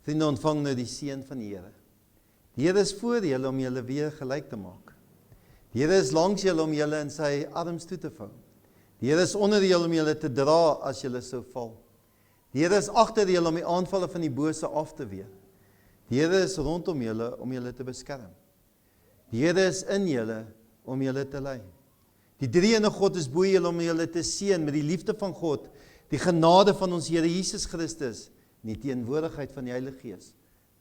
Vriende, ontvang nou die seën van die Here. Die Here is voor julle om julle weer gelyk te maak. Die Here is langs julle om julle in sy arms toe te vou. Die Here is onder julle om julle te dra as julle sou val. Die Here is agter julle om die aanvalle van die bose af te weer. Die Here is rondom julle om julle te beskerm. Die Here is in julle om julle te lei. Die drie-enige God is bo julle om julle te seën met die liefde van God, die genade van ons Here Jesus Christus, en die teenwoordigheid van die Heilige Gees,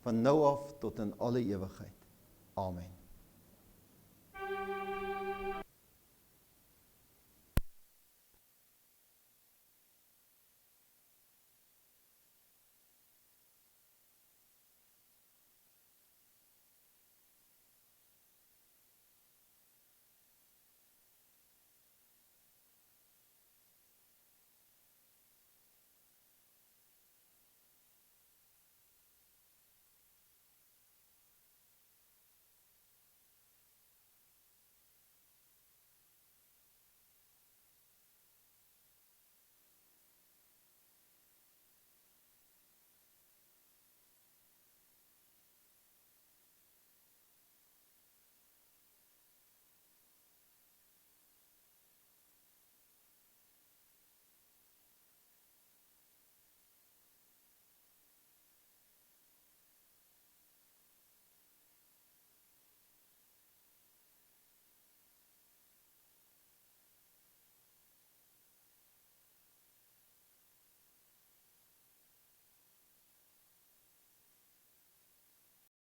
van nou af tot in alle ewigheid. Amen.